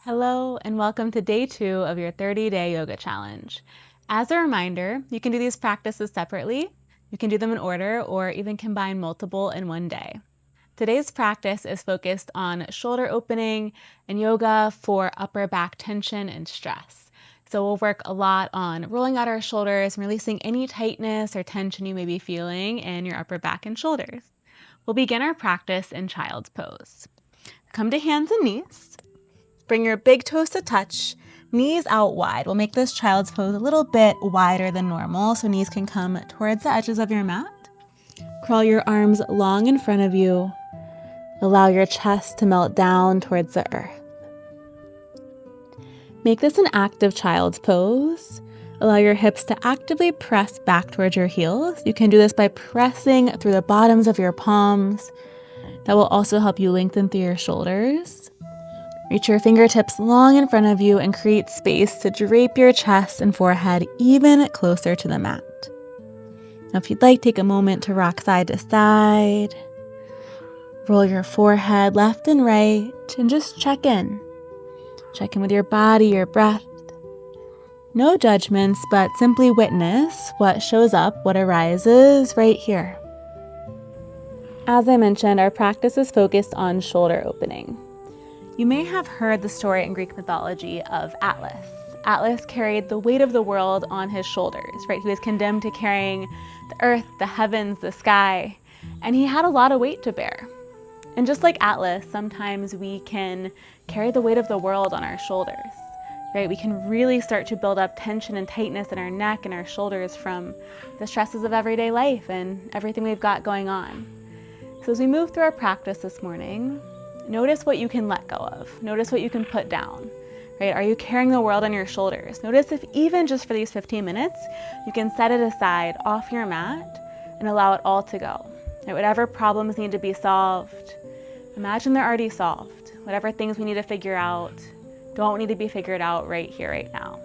Hello, and welcome to day 2 of your 30-day yoga challenge. As a reminder, you can do these practices separately, you can do them in order, or even combine multiple in one day. Today's practice is focused on shoulder opening and yoga for upper back tension and stress. So we'll work a lot on rolling out our shoulders and releasing any tightness or tension you may be feeling in your upper back and shoulders. We'll begin our practice in child's pose. Come to hands and knees. Bring your big toes to touch, knees out wide. We'll make this child's pose a little bit wider than normal so knees can come towards the edges of your mat. Crawl your arms long in front of you. Allow your chest to melt down towards the earth. Make this an active child's pose. Allow your hips to actively press back towards your heels. You can do this by pressing through the bottoms of your palms. That will also help you lengthen through your shoulders. Reach your fingertips long in front of you and create space to drape your chest and forehead even closer to the mat. Now, if you'd like, take a moment to rock side to side. Roll your forehead left and right and just check in. Check in with your body, your breath. No judgments, but simply witness what shows up, what arises right here. As I mentioned, our practice is focused on shoulder opening. You may have heard the story in Greek mythology of Atlas. Atlas carried the weight of the world on his shoulders, right? He was condemned to carrying the earth, the heavens, the sky, and he had a lot of weight to bear. And just like Atlas, sometimes we can carry the weight of the world on our shoulders, right? We can really start to build up tension and tightness in our neck and our shoulders from the stresses of everyday life and everything we've got going on. So as we move through our practice this morning, notice what you can let go of. Notice what you can put down, right? Are you carrying the world on your shoulders? Notice if even just for these 15 minutes, you can set it aside off your mat and allow it all to go. Right? Whatever problems need to be solved, imagine they're already solved. Whatever things we need to figure out don't need to be figured out right here, right now.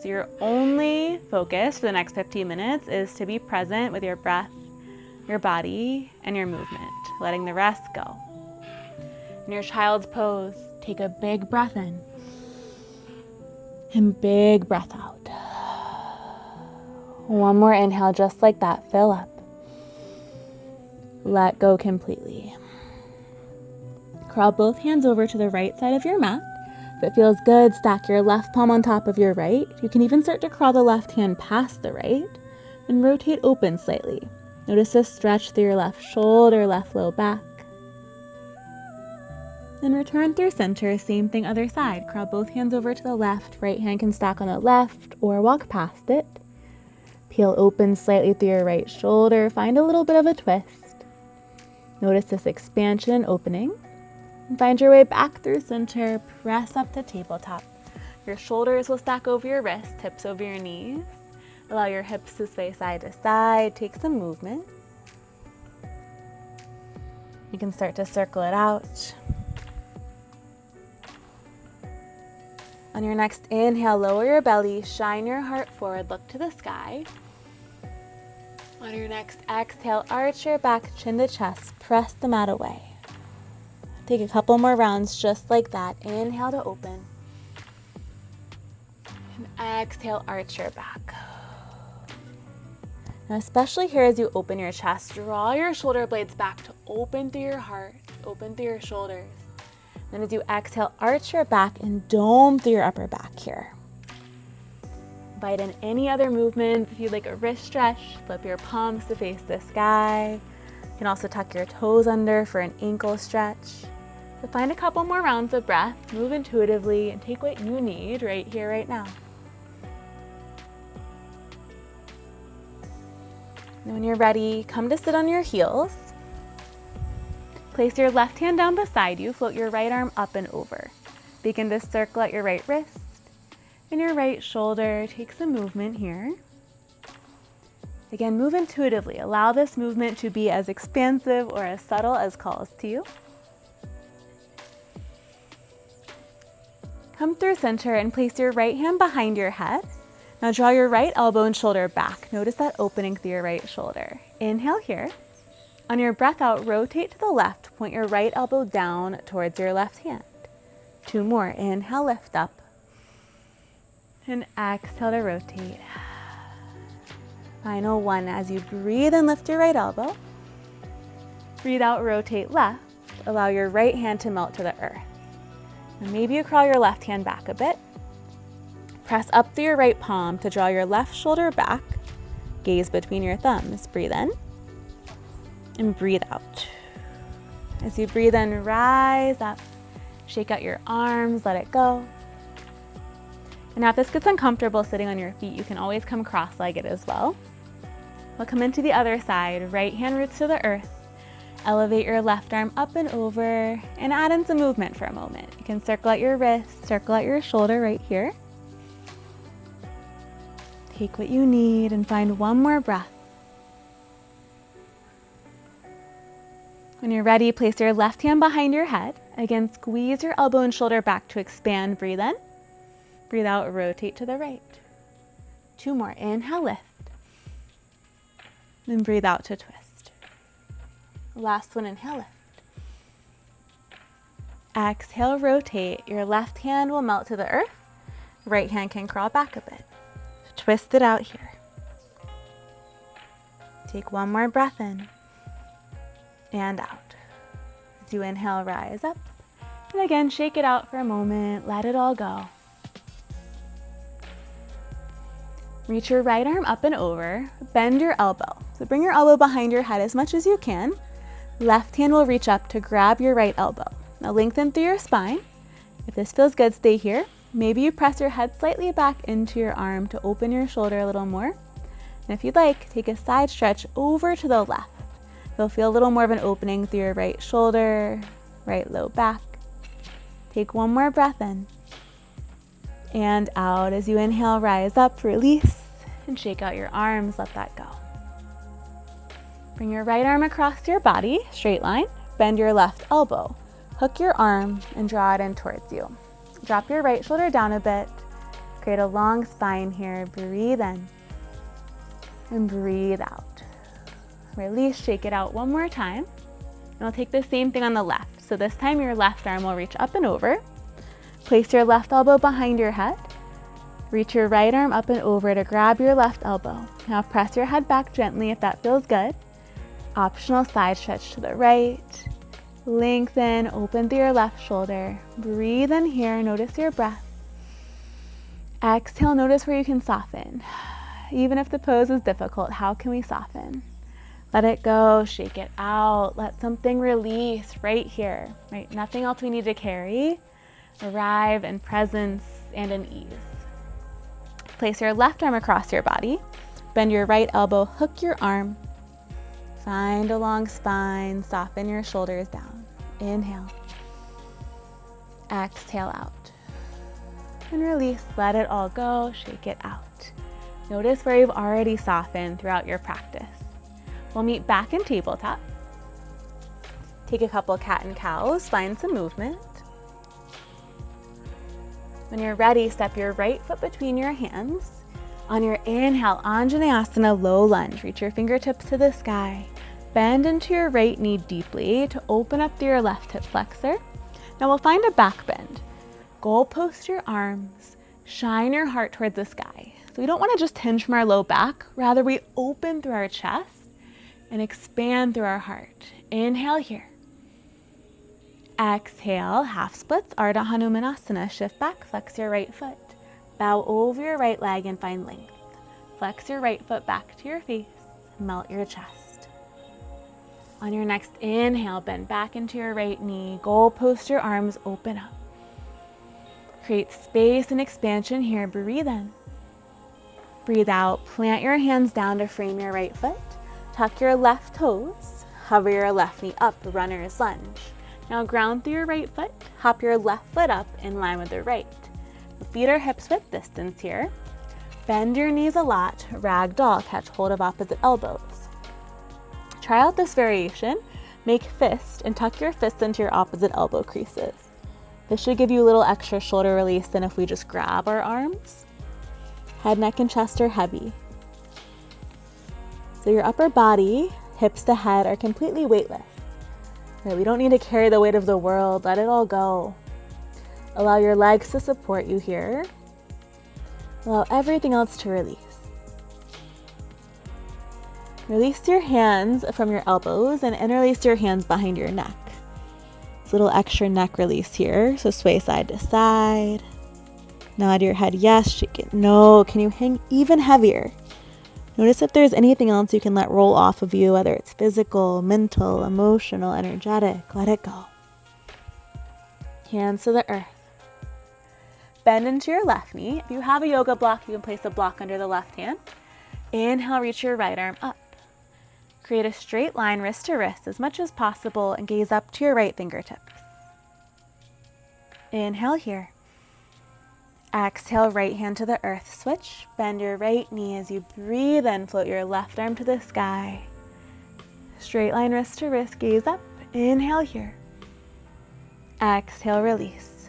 So your only focus for the next 15 minutes is to be present with your breath, your body, and your movement, letting the rest go. In your child's pose, take a big breath in and big breath out. One more inhale, just like that. Fill up. Let go completely. Crawl both hands over to the right side of your mat. If it feels good, stack your left palm on top of your right. You can even start to crawl the left hand past the right and rotate open slightly. Notice a stretch through your left shoulder, left low back. Then return through center, same thing other side. Crawl both hands over to the left, right hand can stack on the left or walk past it. Peel open slightly through your right shoulder, find a little bit of a twist. Notice this expansion and opening. And find your way back through center, press up to tabletop. Your shoulders will stack over your wrists, hips over your knees. Allow your hips to sway side to side, take some movement. You can start to circle it out. On your next inhale, lower your belly, shine your heart forward, look to the sky. On your next exhale, arch your back, chin to chest, press the mat away. Take a couple more rounds just like that. Inhale to open. And exhale, arch your back. Now, especially here as you open your chest, draw your shoulder blades back to open through your heart, open through your shoulders. Then as you exhale, arch your back and dome through your upper back here. Invite in any other movements. If you'd like a wrist stretch, flip your palms to face the sky. You can also tuck your toes under for an ankle stretch. So find a couple more rounds of breath, move intuitively, and take what you need right here, right now. And when you're ready, come to sit on your heels. Place your left hand down beside you, float your right arm up and over. Begin to circle at your right wrist and your right shoulder. Take some movement here. Again, move intuitively. Allow this movement to be as expansive or as subtle as calls to you. Come through center and place your right hand behind your head. Now draw your right elbow and shoulder back. Notice that opening through your right shoulder. Inhale here. On your breath out, rotate to the left. Point your right elbow down towards your left hand. 2 more. Inhale, lift up. And exhale to rotate. Final 1. As you breathe and lift your right elbow. Breathe out, rotate left. Allow your right hand to melt to the earth. And maybe you crawl your left hand back a bit. Press up through your right palm to draw your left shoulder back. Gaze between your thumbs. Breathe in and breathe out. As you breathe in, rise up. Shake out your arms, let it go. And now if this gets uncomfortable sitting on your feet, you can always come cross-legged as well. We'll come into the other side. Right hand roots to the earth. Elevate your left arm up and over and add in some movement for a moment. You can circle out your wrist, circle out your shoulder right here. Take what you need and find one more breath. When you're ready, place your left hand behind your head. Again, squeeze your elbow and shoulder back to expand. Breathe in. Breathe out, rotate to the right. 2 more. Inhale, lift. Then breathe out to twist. Last one, inhale, lift. Exhale, rotate. Your left hand will melt to the earth. Right hand can crawl back a bit. Twist it out here. Take one more breath in and out. As you inhale, rise up. And again, shake it out for a moment. Let it all go. Reach your right arm up and over. Bend your elbow. So bring your elbow behind your head as much as you can. Left hand will reach up to grab your right elbow. Now lengthen through your spine. If this feels good, stay here. Maybe you press your head slightly back into your arm to open your shoulder a little more. And if you'd like, take a side stretch over to the left. You'll feel a little more of an opening through your right shoulder, right low back. Take one more breath in and out. As you inhale, rise up, release, and shake out your arms. Let that go. Bring your right arm across your body, straight line. Bend your left elbow. Hook your arm and draw it in towards you. Drop your right shoulder down a bit. Create a long spine here. Breathe in and breathe out. Release, shake it out one more time. And we'll take the same thing on the left. So this time your left arm will reach up and over. Place your left elbow behind your head. Reach your right arm up and over to grab your left elbow. Now press your head back gently if that feels good. Optional side stretch to the right. Lengthen, open through your left shoulder. Breathe in here, notice your breath. Exhale, notice where you can soften. Even if the pose is difficult, how can we soften? Let it go, shake it out. Let something release right here, right? Nothing else we need to carry. Arrive in presence and in ease. Place your left arm across your body. Bend your right elbow, hook your arm. Find a long spine, soften your shoulders down. Inhale. Exhale out. And release, let it all go, shake it out. Notice where you've already softened throughout your practice. We'll meet back in tabletop. Take a couple cat and cows, find some movement. When you're ready, step your right foot between your hands. On your inhale, Anjaneyasana, low lunge. Reach your fingertips to the sky. Bend into your right knee deeply to open up through your left hip flexor. Now we'll find a back bend. Goalpost your arms. Shine your heart toward the sky. So we don't want to just hinge from our low back. Rather, we open through our chest and expand through our heart. Inhale here. Exhale, half splits, Ardha Hanumanasana. Shift back, flex your right foot. Bow over your right leg and find length. Flex your right foot back to your face. Melt your chest. On your next inhale, bend back into your right knee. Goalpost your arms, open up. Create space and expansion here. Breathe in. Breathe out. Plant your hands down to frame your right foot. Tuck your left toes. Hover your left knee up, runner's lunge. Now ground through your right foot. Hop your left foot up in line with the right. Feet are hips width distance here. Bend your knees a lot. Ragdoll, catch hold of opposite elbows. Try out this variation. Make fist and tuck your fists into your opposite elbow creases. This should give you a little extra shoulder release than if we just grab our arms. Head, neck, and chest are heavy. So your upper body, hips to head, are completely weightless. We don't need to carry the weight of the world. Let it all go. Allow your legs to support you here. Allow everything else to release. Release your hands from your elbows and interlace your hands behind your neck. It's a little extra neck release here, so sway side to side. Nod your head yes, shake it no. Can you hang even heavier? Notice if there's anything else you can let roll off of you, whether it's physical, mental, emotional, energetic. Let it go. Hands to the earth. Bend into your left knee. If you have a yoga block, you can place a block under the left hand. Inhale, reach your right arm up. Create a straight line wrist to wrist as much as possible and gaze up to your right fingertips. Inhale here. Exhale, right hand to the earth. Switch. Bend your right knee as you breathe in. Float your left arm to the sky. Straight line wrist to wrist. Gaze up. Inhale here. Exhale, release.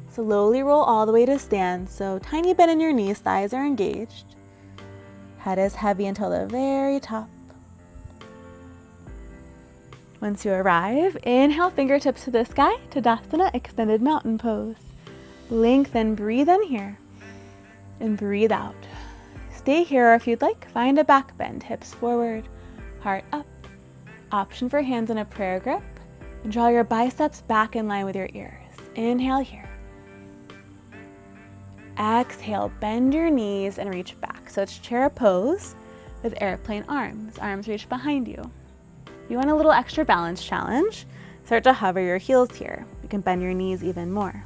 Slowly roll all the way to stand. So tiny bend in your knees, thighs are engaged. Head is heavy until the very top. Once you arrive, inhale, fingertips to the sky, Tadasana, extended mountain pose. Lengthen, breathe in here, and breathe out. Stay here, or if you'd like, find a back bend, hips forward, heart up. Option for hands in a prayer grip, and draw your biceps back in line with your ears. Inhale here. Exhale, bend your knees and reach back. So it's chair pose with airplane arms. Arms reach behind you. If you want a little extra balance challenge, start to hover your heels here. You can bend your knees even more.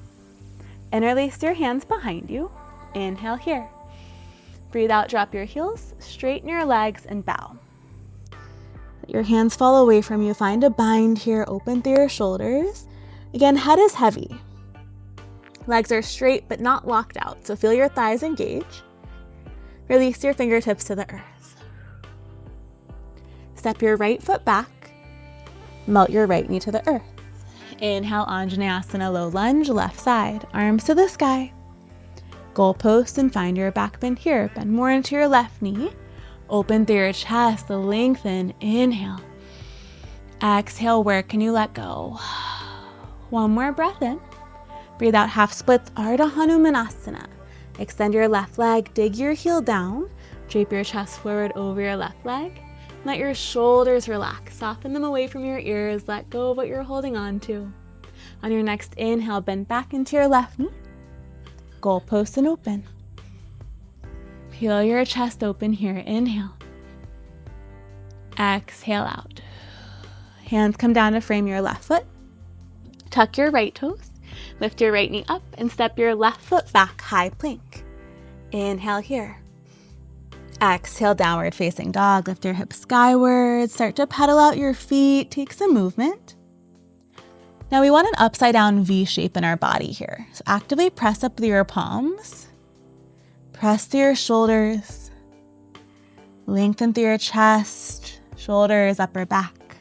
Interlace your hands behind you. Inhale here. Breathe out, drop your heels, straighten your legs and bow. Let your hands fall away from you. Find a bind here, open through your shoulders. Again, head is heavy. Legs are straight but not locked out, so feel your thighs engage. Release your fingertips to the earth. Step your right foot back. Melt your right knee to the earth. Inhale, Anjaneyasana, low lunge, left side. Arms to the sky. Goalpost and find your back bend here. Bend more into your left knee. Open through your chest, lengthen. Inhale. Exhale, where can you let go? One more breath in. Breathe out, half splits, Ardha Hanumanasana. Extend your left leg, dig your heel down, drape your chest forward over your left leg. Let your shoulders relax, soften them away from your ears, let go of what you're holding on to. On your next inhale, bend back into your left knee. Goalpost and open. Peel your chest open here, inhale. Exhale out. Hands come down to frame your left foot. Tuck your right toes. Lift your right knee up and step your left foot back, high plank. Inhale here. Exhale, downward facing dog. Lift your hips skyward. Start to pedal out your feet. Take some movement. Now we want an upside down V shape in our body here. So actively press up through your palms. Press through your shoulders. Lengthen through your chest, shoulders, upper back.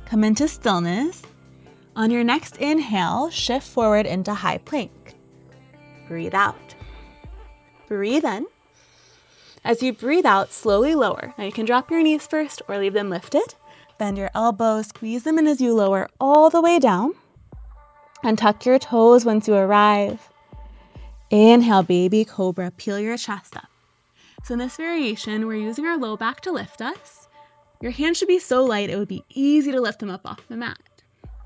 Come into stillness. On your next inhale, shift forward into high plank. Breathe out. Breathe in. As you breathe out, slowly lower. Now you can drop your knees first or leave them lifted. Bend your elbows, squeeze them in as you lower all the way down. And tuck your toes once you arrive. Inhale, baby cobra, peel your chest up. So in this variation, we're using our low back to lift us. Your hands should be so light, it would be easy to lift them up off the mat.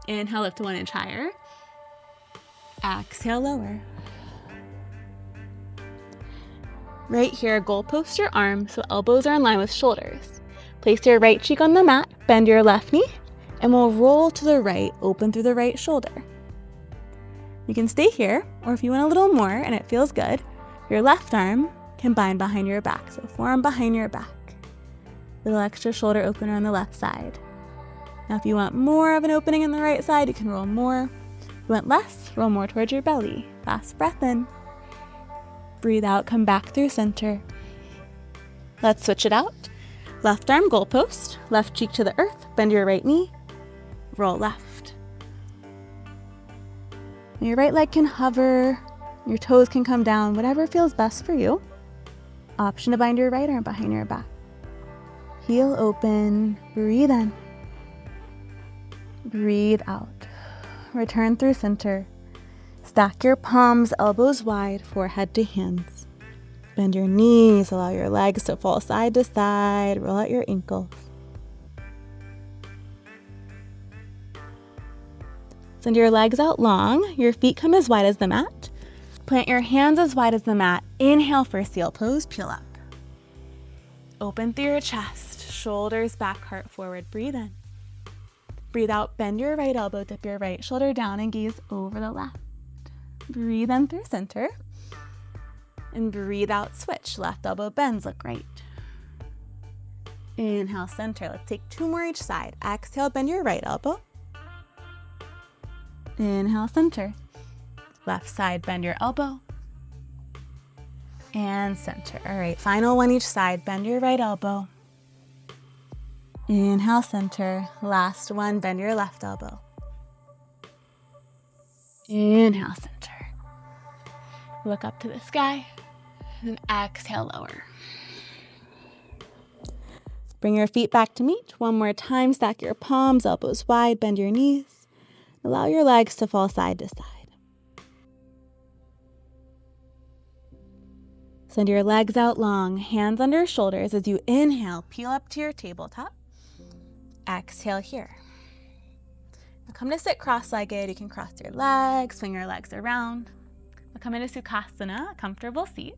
Inhale, lift 1 inch higher. Exhale, lower. Right here, goalpost your arms so elbows are in line with shoulders. Place your right cheek on the mat, bend your left knee, and we'll roll to the right, open through the right shoulder. You can stay here, or if you want a little more and it feels good, your left arm can bind behind your back, so forearm behind your back. Little extra shoulder opener on the left side. Now if you want more of an opening in the right side, you can roll more. If you want less, roll more towards your belly. Last breath in. Breathe out, come back through center. Let's switch it out. Left arm goalpost, left cheek to the earth, bend your right knee, roll left. Your right leg can hover, your toes can come down, whatever feels best for you. Option to bind your right arm behind your back. Heel open, breathe in. Breathe out. return through center. Stack your palms, elbows wide, forehead to hands. Bend your knees, allow your legs to fall side to side, roll out your ankles. Send your legs out long, your feet come as wide as the mat. Plant your hands as wide as the mat. Inhale for seal pose, peel up. Open through your chest, shoulders back, heart forward, breathe in. Breathe out, bend your right elbow, dip your right shoulder down and gaze over the left. Breathe in through center. And breathe out, switch. Left elbow bends, look right. Inhale, center. Let's take 2 more each side. Exhale, bend your right elbow. Inhale, center. Left side, bend your elbow. And center. All right, final one each side. Bend your right elbow. Inhale, center. Last one, bend your left elbow. Inhale, center. Look up to the sky. And exhale, lower. Bring your feet back to meet. One more time. Stack your palms, elbows wide, bend your knees. Allow your legs to fall side to side. Send your legs out long, hands under shoulders as you inhale, peel up to your tabletop. Exhale here. Now come to sit cross-legged. You can cross your legs, swing your legs around. Now come into Sukhasana, a comfortable seat.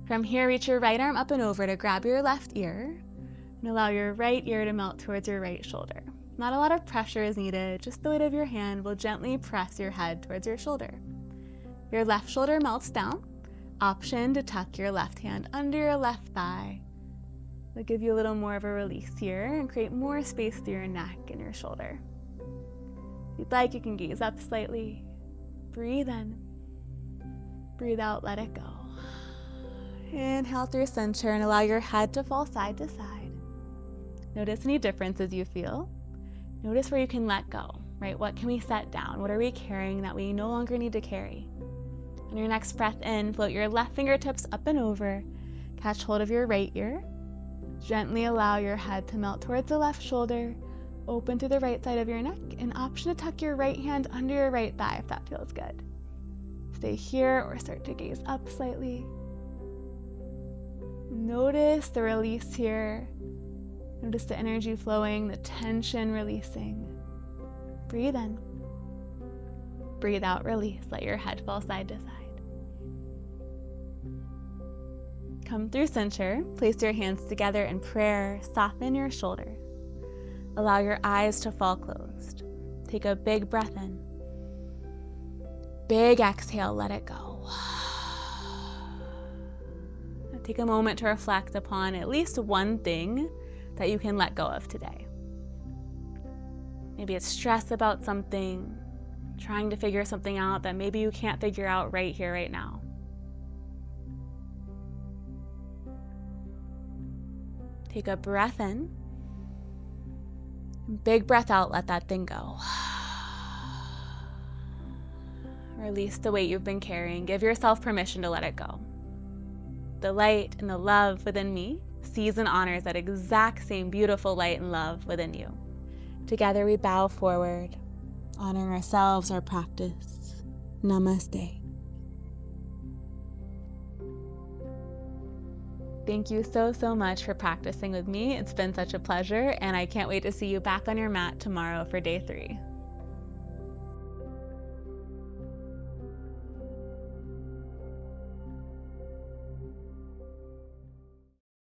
From here, reach your right arm up and over to grab your left ear and allow your right ear to melt towards your right shoulder. Not a lot of pressure is needed, just the weight of your hand will gently press your head towards your shoulder. Your left shoulder melts down. Option to tuck your left hand under your left thigh. It'll give you a little more of a release here and create more space through your neck and your shoulder. If you'd like, you can gaze up slightly. Breathe in. Breathe out, let it go. Inhale through center and allow your head to fall side to side. Notice any differences you feel. Notice where you can let go, right? What can we set down? What are we carrying that we no longer need to carry? On your next breath in, float your left fingertips up and over. Catch hold of your right ear. Gently allow your head to melt towards the left shoulder. Open to the right side of your neck. An option to tuck your right hand under your right thigh if that feels good. Stay here or start to gaze up slightly. Notice the release here. Notice the energy flowing, the tension releasing. Breathe in. Breathe out, release. Let your head fall side to side. Come through center. Place your hands together in prayer. Soften your shoulders. Allow your eyes to fall closed. Take a big breath in. Big exhale, let it go. Take a moment to reflect upon at least one thing that you can let go of today. Maybe it's stress about something, trying to figure something out that maybe you can't figure out right here, right now. Take a breath in. Big breath out, let that thing go. Release the weight you've been carrying. Give yourself permission to let it go. The light and the love within me sees and honors that exact same beautiful light and love within you. Together we bow forward, honoring ourselves, our practice. Namaste. Thank you so much for practicing with me. It's been such a pleasure, and I can't wait to see you back on your mat tomorrow for day 3.